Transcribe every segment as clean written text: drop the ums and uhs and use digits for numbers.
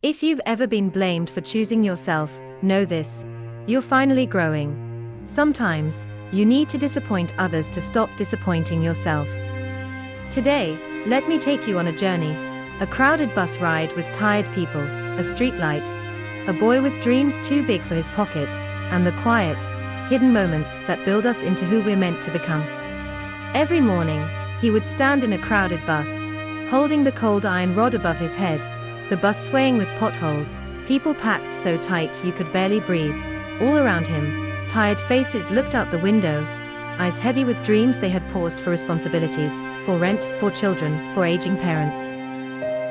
If you've ever been blamed for choosing yourself, know this. You're finally growing. Sometimes, you need to disappoint others to stop disappointing yourself. Today, let me take you on a journey. A crowded bus ride with tired people, a streetlight, a boy with dreams too big for his pocket, and the quiet, hidden moments that build us into who we're meant to become. Every morning, he would stand in a crowded bus, holding the cold iron rod above his head, the bus swaying with potholes, people packed so tight you could barely breathe. All around him, tired faces looked out the window, eyes heavy with dreams they had paused for responsibilities, for rent, for children, for aging parents.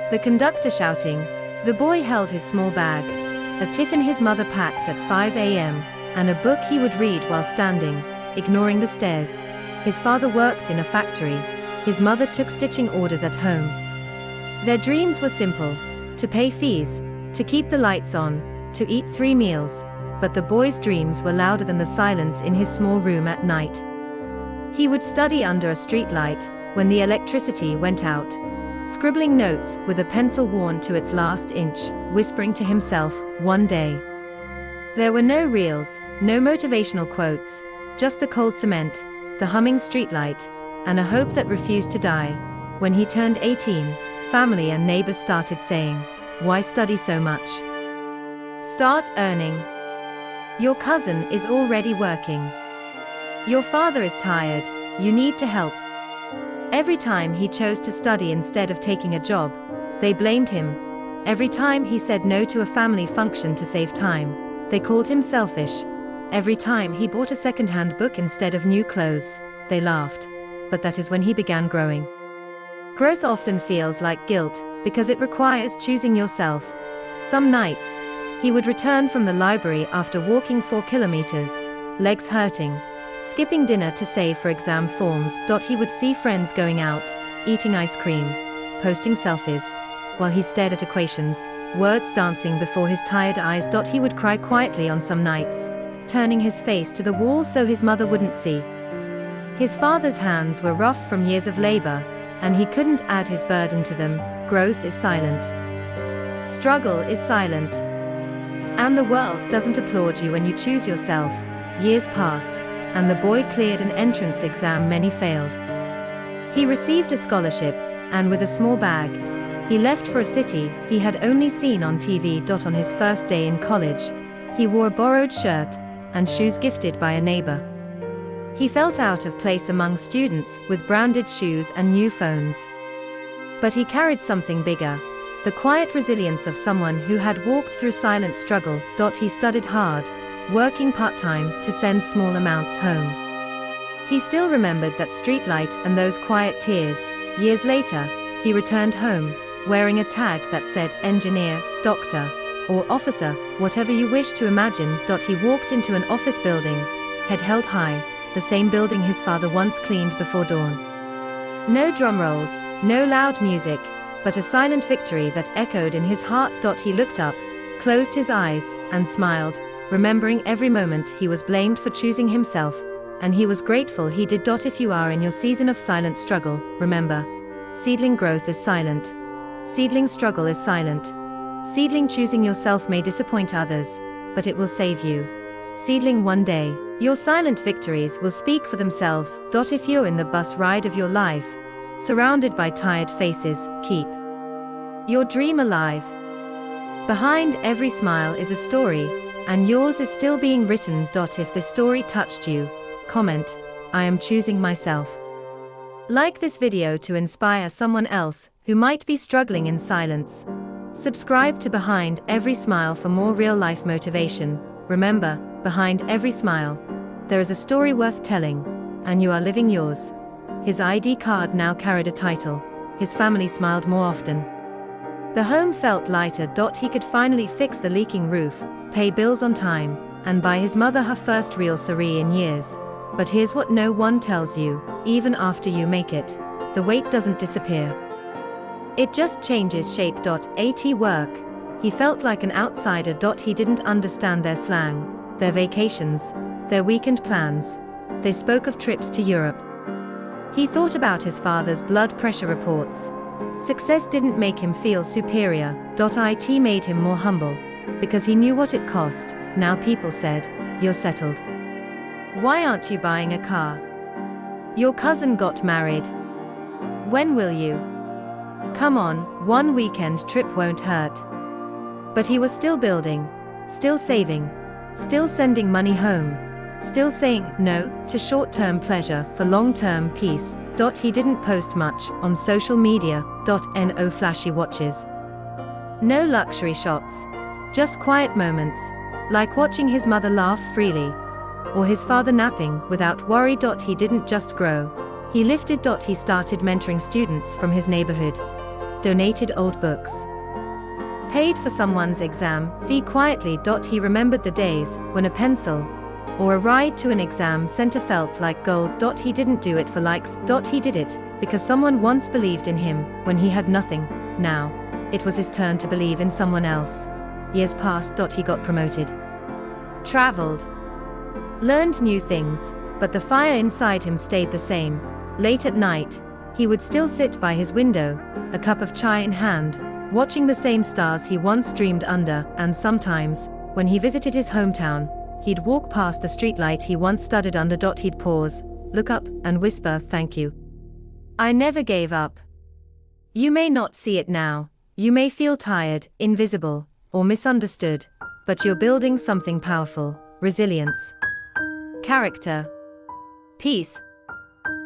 The conductor shouting. The boy held his small bag, a tiffin his mother packed at 5 a.m., and a book he would read while standing, ignoring the stares. His father worked in a factory. His mother took stitching orders at home. Their dreams were simple: to pay fees, to keep the lights on, to eat 3 meals. But the boy's dreams were louder than the silence in his small room at night. He would study under a streetlight when the electricity went out, scribbling notes with a pencil worn to its last inch, whispering to himself, one day. There were no reels, no motivational quotes, just the cold cement, the humming streetlight, and a hope that refused to die. When he turned 18, family and neighbors started saying, "Why study so much? Start earning. Your cousin is already working. Your father is tired, you need to help." Every time he chose to study instead of taking a job, they blamed him. Every time he said no to a family function to save time, they called him selfish. Every time he bought a second-hand book instead of new clothes, they laughed. But that is when he began growing. Growth often feels like guilt, because it requires choosing yourself. Some nights, he would return from the library after walking 4 kilometers, legs hurting, skipping dinner to save for exam forms. He would see friends going out, eating ice cream, posting selfies, while he stared at equations, words dancing before his tired eyes. He would cry quietly on some nights, turning his face to the wall so his mother wouldn't see. His father's hands were rough from years of labor, and he couldn't add his burden to them. Growth is silent. Struggle is silent. And the world doesn't applaud you when you choose yourself. Years passed, and the boy cleared an entrance exam many failed. He received a scholarship, and with a small bag, he left for a city he had only seen on TV. On his first day in college, he wore a borrowed shirt and shoes gifted by a neighbor. He felt out of place among students with branded shoes and new phones. But he carried something bigger, the quiet resilience of someone who had walked through silent struggle. He studied hard, working part-time to send small amounts home. He still remembered that streetlight and those quiet tears. Years later, he returned home, wearing a tag that said engineer, doctor, or officer, whatever you wish to imagine. He walked into an office building, head held high, the same building his father once cleaned before dawn. No drum rolls, no loud music, but a silent victory that echoed in his heart. He looked up, closed his eyes, and smiled, remembering every moment he was blamed for choosing himself, and he was grateful he did. If you are in your season of silent struggle, remember, seedling growth is silent. Seedling struggle is silent. Seedling choosing yourself may disappoint others, but it will save you. Seedling one day, your silent victories will speak for themselves. If you're in the bus ride of your life, surrounded by tired faces, keep your dream alive. Behind every smile is a story, and yours is still being written. If this story touched you, comment, "I am choosing myself." Like this video to inspire someone else who might be struggling in silence. Subscribe to Behind Every Smile for more real-life motivation. Remember, behind every smile, there is a story worth telling, and you are living yours. His ID card now carried a title. His family smiled more often. The home felt lighter. He could finally fix the leaking roof, pay bills on time, and buy his mother her first real saree in years. But here's what no one tells you: even after you make it, the weight doesn't disappear. It just changes shape. At work, he felt like an outsider. He didn't understand their slang, their vacations, their weekend plans. They spoke of trips to Europe. He thought about his father's blood pressure reports, Success didn't make him feel superior. It made him more humble. Because he knew what it cost. Now people said, "You're settled. Why aren't you buying a car? Your cousin got married. When will you? Come on, one weekend trip won't hurt." But he was still building, still saving, still sending money home, still saying no to short-term pleasure for long-term peace. He didn't post much on social media. No flashy watches. No luxury shots. Just quiet moments, like watching his mother laugh freely, or his father napping without worry. He didn't just grow, he lifted. He started mentoring students from his neighborhood, donated old books, paid for someone's exam fee quietly. He remembered the days when a pencil or a ride to an exam center felt like gold. He didn't do it for likes. He did it because someone once believed in him when he had nothing. Now, it was his turn to believe in someone else. Years passed. He got promoted, traveled, learned new things, but the fire inside him stayed the same. Late at night, he would still sit by his window, a cup of chai in hand, watching the same stars he once dreamed under. And sometimes, when he visited his hometown, he'd walk past the streetlight he once studied under. He'd pause, look up, and whisper, "Thank you. I never gave up." You may not see it now. You may feel tired, invisible, or misunderstood, but you're building something powerful: resilience, character, peace,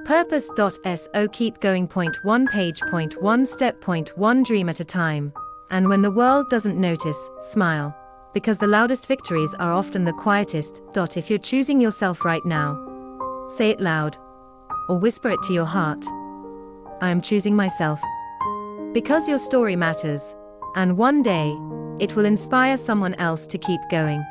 purpose. Keep going. Point 1 page. Point 1 step. Point 1 dream at a time. And when the world doesn't notice, smile. Because the loudest victories are often the quietest. If you're choosing yourself right now, say it loud, or whisper it to your heart. I am choosing myself. Because your story matters, and one day, it will inspire someone else to keep going.